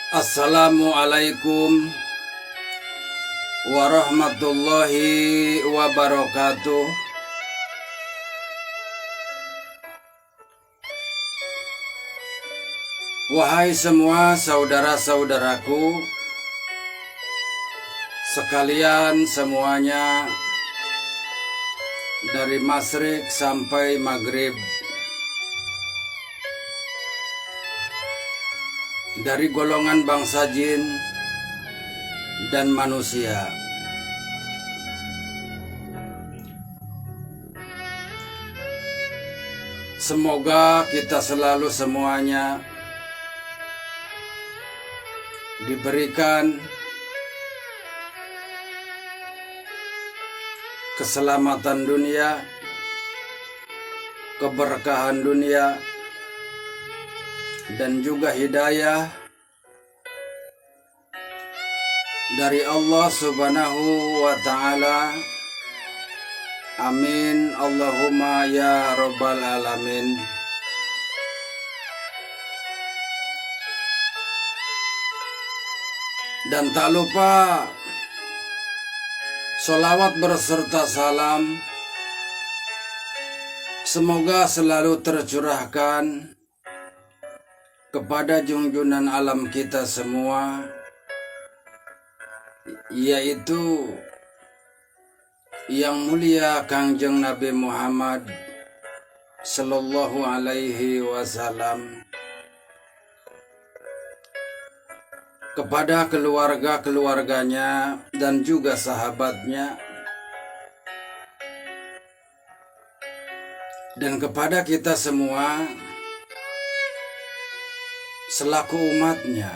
Assalamualaikum warahmatullahi wabarakatuh. Wahai semua saudara-saudaraku sekalian semuanya, dari masyrik sampai maghrib, dari golongan bangsa jin dan manusia. Semoga kita selalu semuanya diberikan keselamatan dunia, keberkahan dunia, dan juga hidayah dari Allah Subhanahu wa Ta'ala. Amin Allahumma ya Rabbal Alamin. Dan tak lupa sholawat berserta salam semoga selalu tercurahkan kepada junjungan alam kita semua, yaitu yang mulia Kangjeng Nabi Muhammad Sallallahu Alaihi Wasallam, kepada keluarga-keluarganya dan juga sahabatnya, dan kepada kita semua selaku umatnya.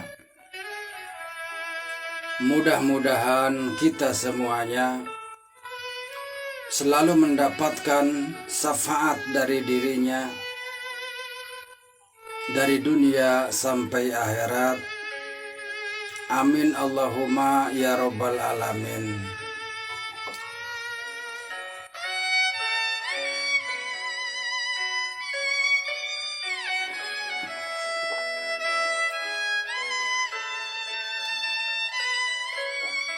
Mudah-mudahan kita semuanya selalu mendapatkan syafaat dari dirinya dari dunia sampai akhirat. Amin Allahumma ya Rabbal Alamin.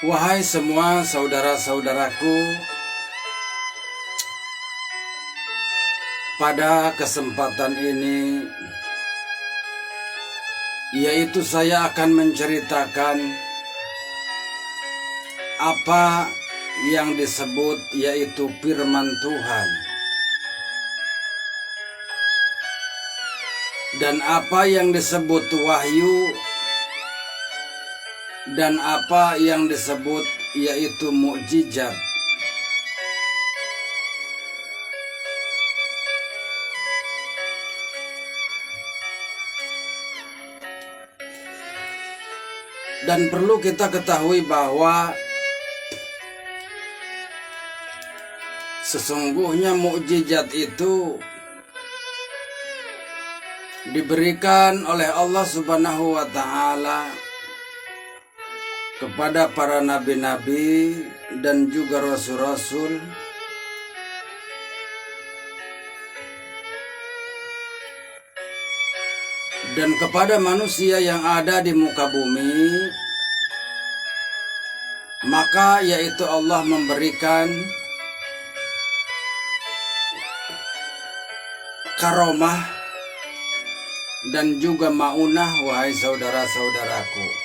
Wahai semua saudara-saudaraku, pada kesempatan ini yaitu saya akan menceritakan apa yang disebut yaitu firman Tuhan, dan apa yang disebut wahyu, dan apa yang disebut yaitu mukjizat. Dan perlu kita ketahui bahwa sesungguhnya mukjizat itu diberikan oleh Allah Subhanahu wa Ta'ala kepada para nabi-nabi dan juga rasul-rasul, dan kepada manusia yang ada di muka bumi. Maka yaitu Allah memberikan karomah dan juga maunah, wahai saudara-saudaraku.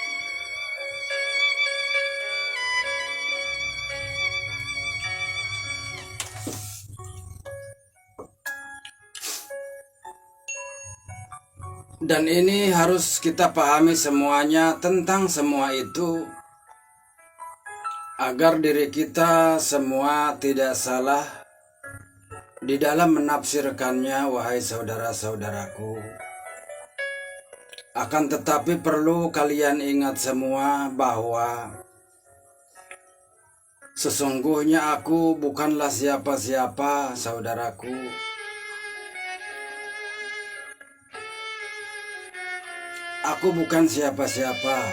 Dan ini harus kita pahami semuanya tentang semua itu, agar diri kita semua tidak salah di dalam menafsirkannya, wahai saudara-saudaraku. Akan tetapi perlu kalian ingat semua bahwa sesungguhnya aku bukanlah siapa-siapa, saudaraku. Aku bukan siapa-siapa.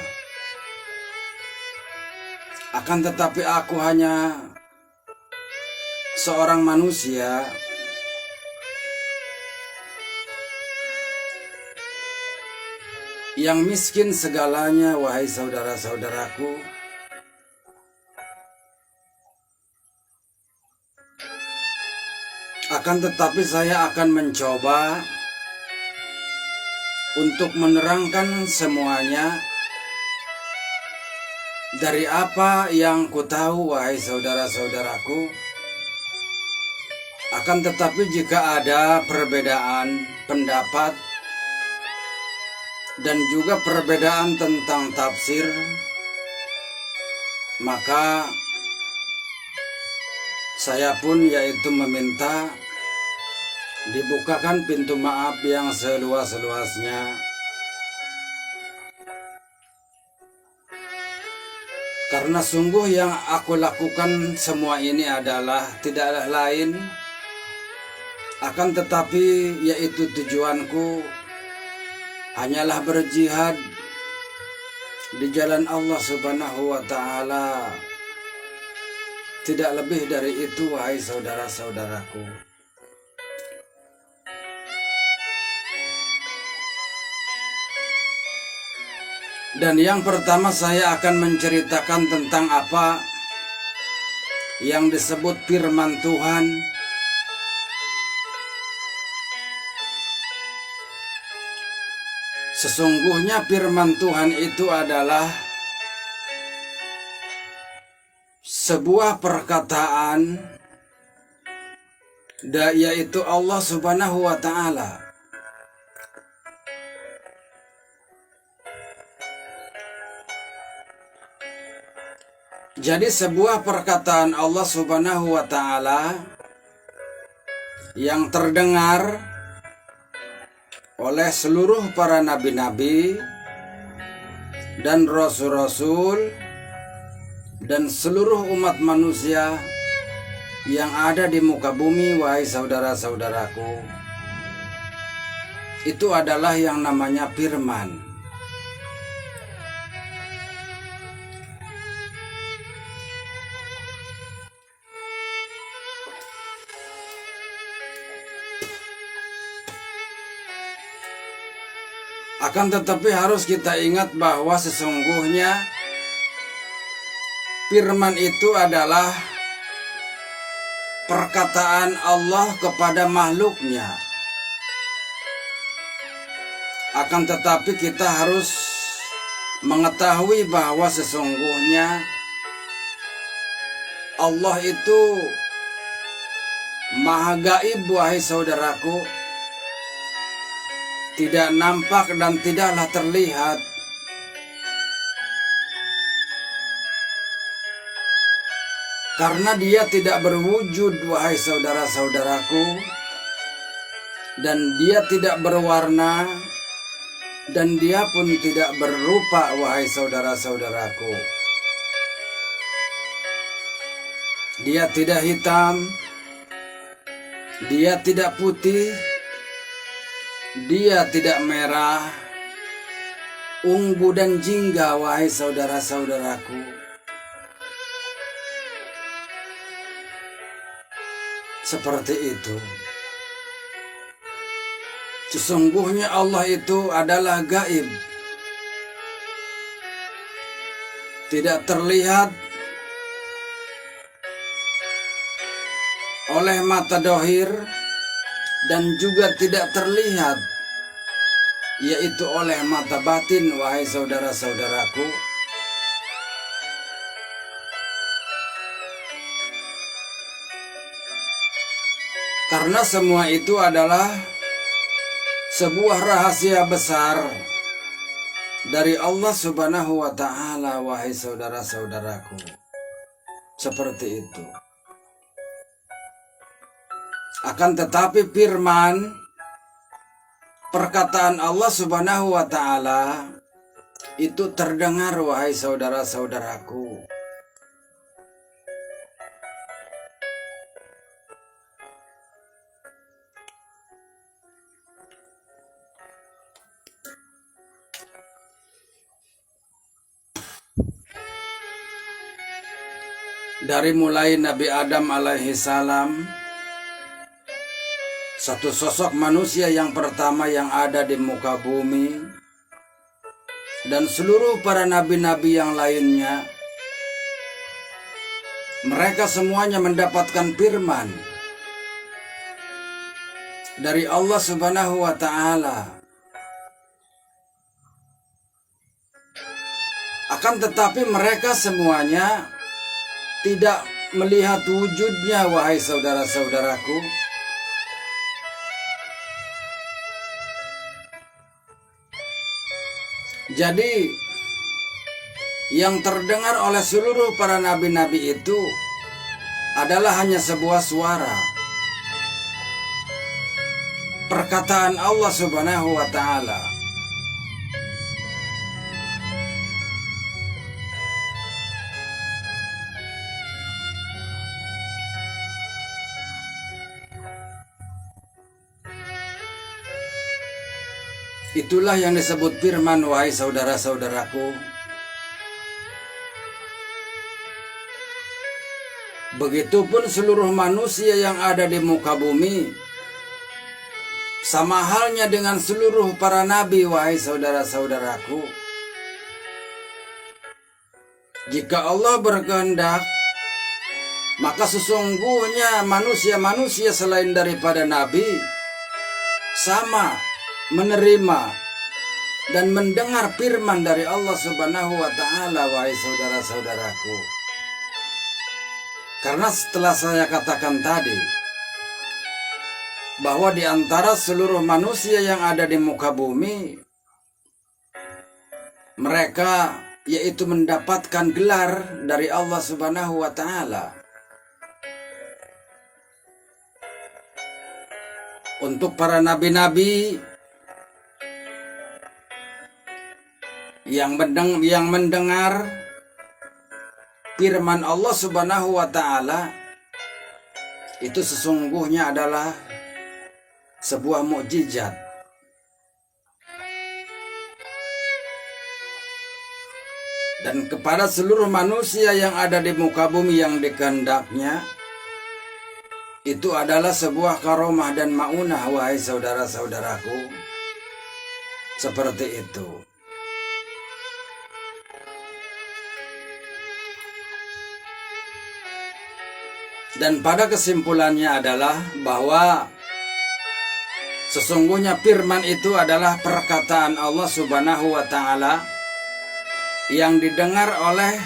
Akan tetapi aku hanya seorang manusia yang miskin segalanya, wahai saudara-saudaraku. Akan tetapi saya akan mencoba untuk menerangkan semuanya dari apa yang ku tahu, wahai saudara-saudaraku. Akan tetapi jika ada perbedaan pendapat dan juga perbedaan tentang tafsir, maka saya pun yaitu meminta dibukakan pintu maaf yang seluas-luasnya. Karena sungguh yang aku lakukan semua ini adalah tidaklah lain, akan tetapi yaitu tujuanku hanyalah berjihad di jalan Allah Subhanahu wa Ta'ala. Tidak lebih dari itu, wahai saudara-saudaraku. Dan yang pertama saya akan menceritakan tentang apa yang disebut firman Tuhan. Sesungguhnya firman Tuhan itu adalah sebuah perkataan, yaitu Allah Subhanahu wa Ta'ala. Jadi sebuah perkataan Allah Subhanahu wa Ta'ala yang terdengar oleh seluruh para nabi-nabi dan rasul-rasul dan seluruh umat manusia yang ada di muka bumi, wahai saudara-saudaraku. Itu adalah yang namanya firman. Akan tetapi harus kita ingat bahwa sesungguhnya firman itu adalah perkataan Allah kepada makhluknya. Akan tetapi kita harus mengetahui bahwa sesungguhnya Allah itu maha gaib, wahai saudaraku. Tidak nampak dan tidaklah terlihat. Karena dia tidak berwujud, wahai saudara-saudaraku. Dan dia tidak berwarna. Dan dia pun tidak berupa, wahai saudara-saudaraku. Dia tidak hitam. Dia tidak putih. Dia tidak merah, ungu dan jingga, wahai saudara-saudaraku. Seperti itu. Sesungguhnya Allah itu adalah gaib. Tidak terlihat oleh mata dohir dan juga tidak terlihat, yaitu oleh mata batin, wahai saudara-saudaraku. Karena semua itu adalah sebuah rahasia besar dari Allah Subhanahu wa Ta'ala, wahai saudara-saudaraku. Seperti itu. Akan tetapi firman, perkataan Allah Subhanahu wa Ta'ala itu terdengar, wahai saudara-saudaraku. Dari mulai Nabi Adam alaihi salam, satu sosok manusia yang pertama yang ada di muka bumi, dan seluruh para nabi-nabi yang lainnya, mereka semuanya mendapatkan firman dari Allah Subhanahu wa Ta'ala. Akan tetapi mereka semuanya tidak melihat wujudnya, wahai saudara-saudaraku. Jadi yang terdengar oleh seluruh para nabi-nabi itu adalah hanya sebuah suara, perkataan Allah Subhanahu wa Ta'ala. Itulah yang disebut firman, wahai saudara-saudaraku. Begitupun seluruh manusia yang ada di muka bumi, sama halnya dengan seluruh para nabi, wahai saudara-saudaraku. Jika Allah berkehendak, maka sesungguhnya manusia-manusia selain daripada nabi sama menerima dan mendengar firman dari Allah Subhanahu wa Ta'ala, wahai saudara-saudaraku. Karena setelah saya katakan tadi bahwa di antara seluruh manusia yang ada di muka bumi, mereka yaitu mendapatkan gelar dari Allah Subhanahu wa Ta'ala. Untuk para nabi-nabi yang mendengar firman Allah Subhanahu wa Ta'ala, itu sesungguhnya adalah sebuah mukjizat. Dan kepada seluruh manusia yang ada di muka bumi yang dikehendaknya, itu adalah sebuah karomah dan maunah, wahai saudara-saudaraku. Seperti itu. Dan pada kesimpulannya adalah bahwa sesungguhnya firman itu adalah perkataan Allah Subhanahu wa Ta'ala yang didengar oleh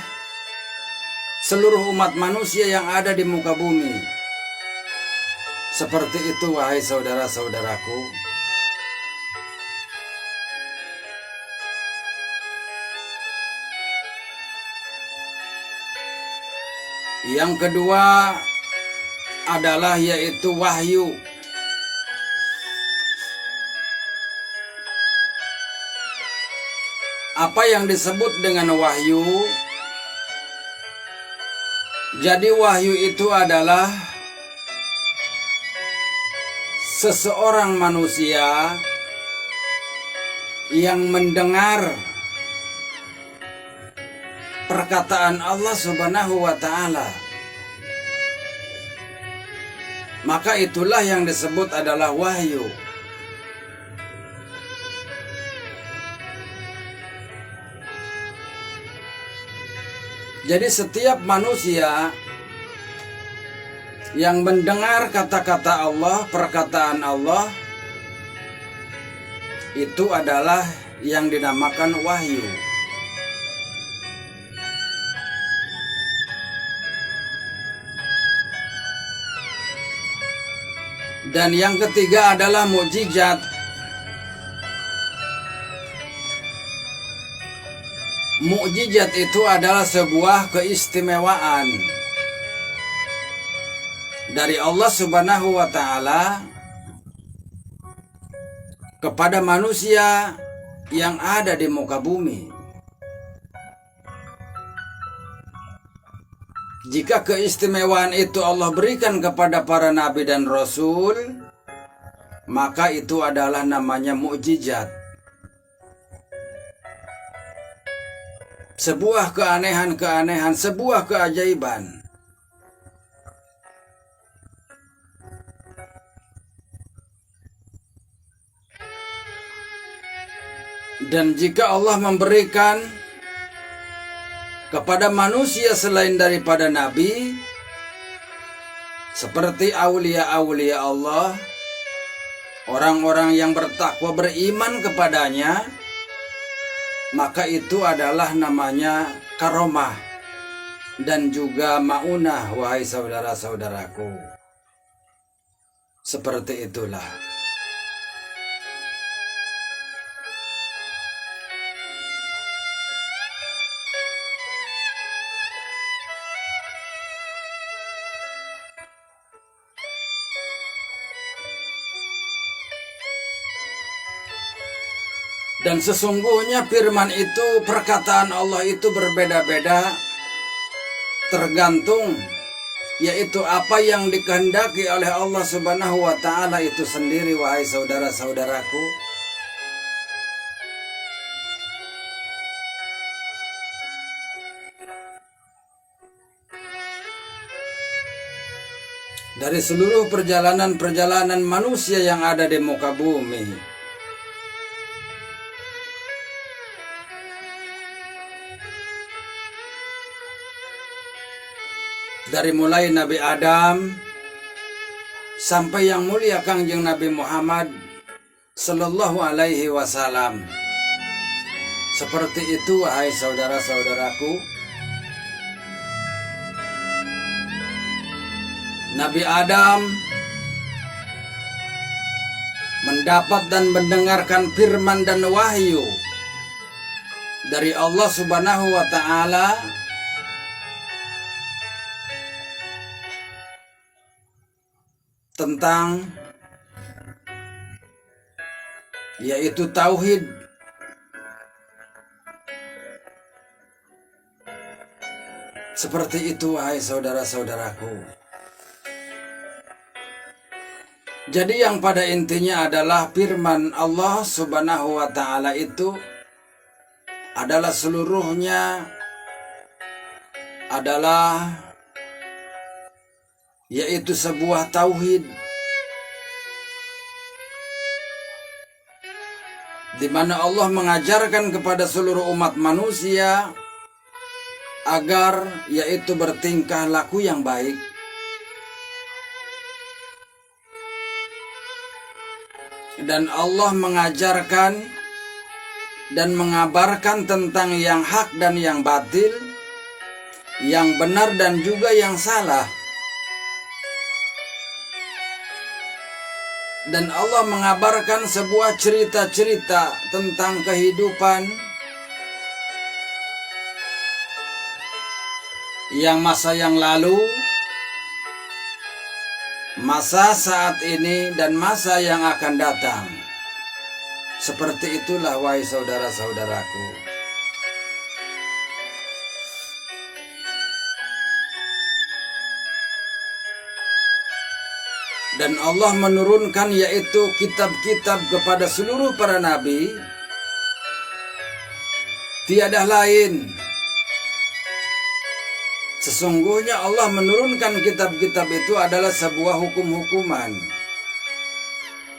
seluruh umat manusia yang ada di muka bumi. Seperti itu, wahai saudara-saudaraku. Yang kedua adalah yaitu wahyu. Apa yang disebut dengan wahyu? Jadi wahyu itu adalah seseorang manusia yang mendengar perkataan Allah Subhanahu wa Ta'ala. Maka itulah yang disebut adalah wahyu. Jadi setiap manusia yang mendengar kata-kata Allah, perkataan Allah, itu adalah yang dinamakan wahyu. Dan yang ketiga adalah mukjizat. Mukjizat itu adalah sebuah keistimewaan dari Allah Subhanahu wa Ta'ala kepada manusia yang ada di muka bumi. Jika keistimewaan itu Allah berikan kepada para nabi dan rasul, maka itu adalah namanya mukjizat. Sebuah keanehan-keanehan, sebuah keajaiban. Dan jika Allah memberikan kepada manusia selain daripada nabi, seperti aulia-aulia Allah, orang-orang yang bertakwa beriman kepadanya, maka itu adalah namanya karomah dan juga maunah, wahai saudara-saudaraku. Seperti itulah. Dan sesungguhnya firman itu, perkataan Allah itu berbeda-beda, tergantung yaitu apa yang dikehendaki oleh Allah Subhanahu wa Ta'ala itu sendiri, wahai saudara-saudaraku. Dari seluruh perjalanan-perjalanan manusia yang ada di muka bumi, dari mulai Nabi Adam sampai yang mulia Kangjeng Nabi Muhammad Sallallahu Alaihi Wasallam. Seperti itu, wahai saudara-saudaraku. Nabi Adam mendapat dan mendengarkan firman dan wahyu dari Allah Subhanahu wa Ta'ala tentang yaitu tauhid. Seperti itu, wahai saudara-saudaraku. Jadi yang pada intinya adalah firman Allah Subhanahu wa Ta'ala itu adalah seluruhnya adalah yaitu sebuah tauhid, di mana Allah mengajarkan kepada seluruh umat manusia agar yaitu bertingkah laku yang baik, dan Allah mengajarkan dan mengabarkan tentang yang hak dan yang batil, yang benar dan juga yang salah. Dan Allah mengabarkan sebuah cerita-cerita tentang kehidupan yang masa yang lalu, masa saat ini, dan masa yang akan datang. Seperti itulah, wahai saudara-saudaraku. Dan Allah menurunkan yaitu kitab-kitab kepada seluruh para nabi. Tiada lain. Sesungguhnya Allah menurunkan kitab-kitab itu adalah sebuah hukum-hukuman,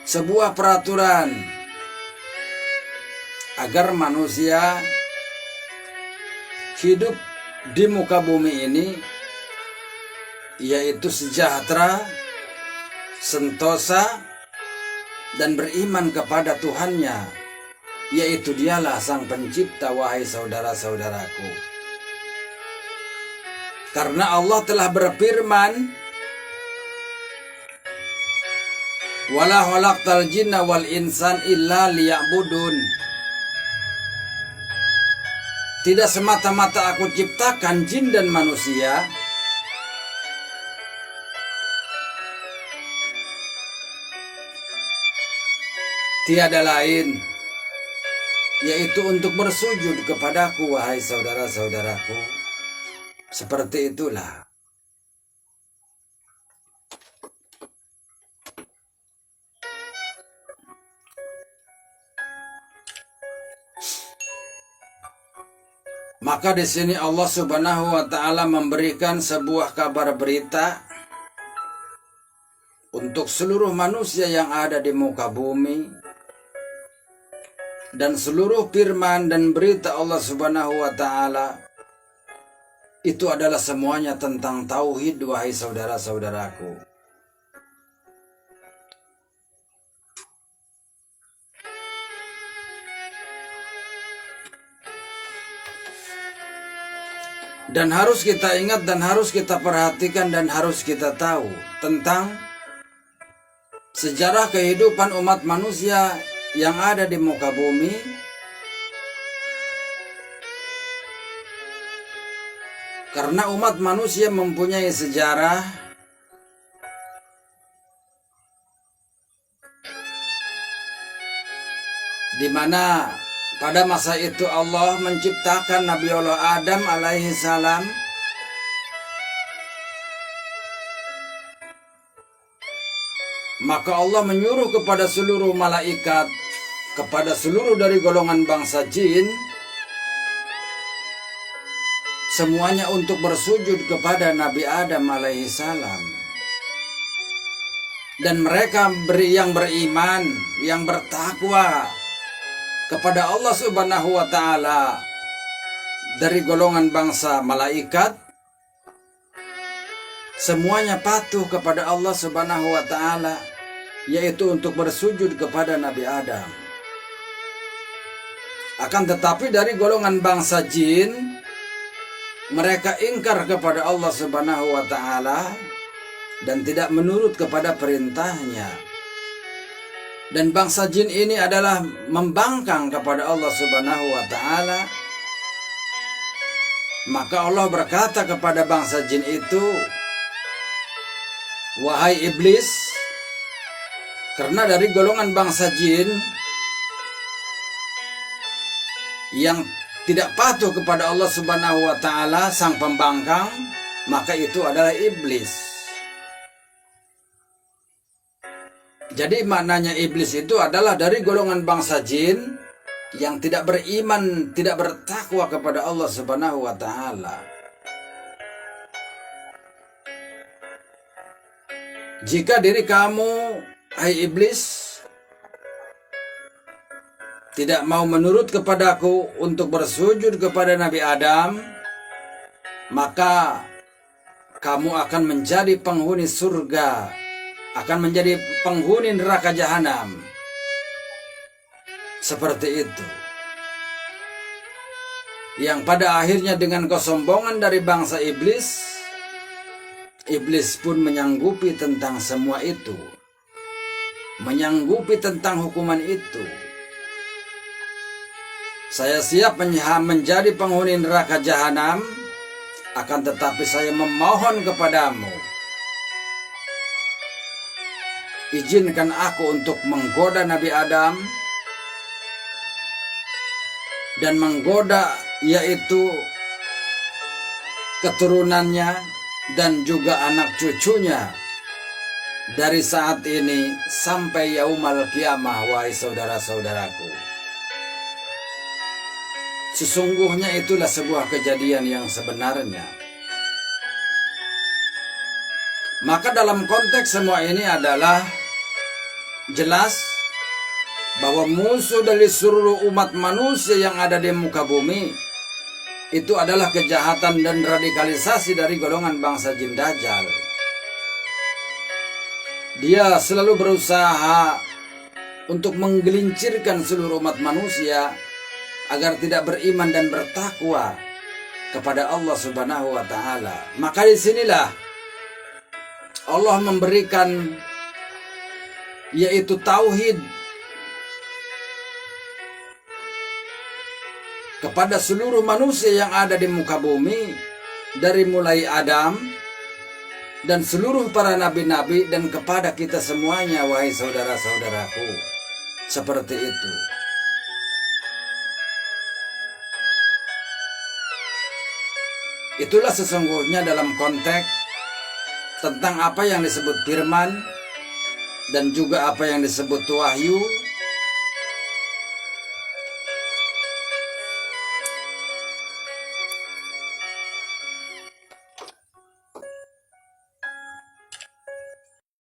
sebuah peraturan, agar manusia hidup di muka bumi ini yaitu sejahtera, sentosa, dan beriman kepada Tuhannya, yaitu dialah Sang Pencipta, wahai saudara-saudaraku. Karena Allah telah berfirman, "Wala khalaqtal jinna wal insan illa liya'budun." Tidak semata-mata aku ciptakan jin dan manusia tiada lain yaitu untuk bersujud kepadaku, wahai saudara-saudaraku. Seperti itulah. Maka di sini Allah Subhanahu wa Ta'ala memberikan sebuah kabar berita untuk seluruh manusia yang ada di muka bumi, dan seluruh firman dan berita Allah Subhanahu wa Ta'ala itu adalah semuanya tentang tauhid, wahai saudara-saudaraku. Dan harus kita ingat dan harus kita perhatikan dan harus kita tahu tentang sejarah kehidupan umat manusia yang ada di muka bumi. Karena umat manusia mempunyai sejarah di mana pada masa itu Allah menciptakan Nabi Allah Adam alaihi salam. Maka Allah menyuruh kepada seluruh malaikat, kepada seluruh dari golongan bangsa jin, semuanya untuk bersujud kepada Nabi Adam alaihi salam. Dan mereka yang beriman, yang bertakwa kepada Allah Subhanahu wa Ta'ala dari golongan bangsa malaikat, semuanya patuh kepada Allah Subhanahu wa Ta'ala, yaitu untuk bersujud kepada Nabi Adam. Akan tetapi dari golongan bangsa jin, mereka ingkar kepada Allah Subhanahu wa Ta'ala dan tidak menurut kepada perintahnya. Dan bangsa jin ini adalah membangkang kepada Allah Subhanahu wa Ta'ala. Maka Allah berkata kepada bangsa jin itu, wahai iblis, karena dari golongan bangsa jin yang tidak patuh kepada Allah Subhanahu wa Ta'ala sang pembangkang, maka itu adalah iblis. Jadi maknanya iblis itu adalah dari golongan bangsa jin yang tidak beriman, tidak bertakwa kepada Allah Subhanahu wa Ta'ala. Jika diri kamu, hai iblis, tidak mau menurut kepadaku untuk bersujud kepada Nabi Adam, maka kamu akan menjadi penghuni surga, akan menjadi penghuni neraka jahanam. Seperti itu. Yang pada akhirnya dengan kesombongan dari bangsa iblis, iblis pun menyanggupi tentang semua itu. Menyanggupi tentang hukuman itu. Saya siap menjadi penghuni neraka jahanam, akan tetapi saya memohon kepadamu, izinkan aku untuk menggoda Nabi Adam dan menggoda yaitu keturunannya dan juga anak cucunya dari saat ini sampai yaumal kiamah, wahai saudara-saudaraku. Sesungguhnya itulah sebuah kejadian yang sebenarnya. Maka dalam konteks semua ini adalah jelas bahwa musuh dari seluruh umat manusia yang ada di muka bumi itu adalah kejahatan dan radikalisasi dari golongan bangsa jin Dajjal. Dia selalu berusaha untuk menggelincirkan seluruh umat manusia agar tidak beriman dan bertakwa kepada Allah Subhanahu wa Ta'ala. Maka disinilah Allah memberikan yaitu tauhid kepada seluruh manusia yang ada di muka bumi, dari mulai Adam dan seluruh para nabi-nabi dan kepada kita semuanya, wahai saudara-saudaraku. Seperti itu. Itulah sesungguhnya dalam konteks tentang apa yang disebut firman dan juga apa yang disebut wahyu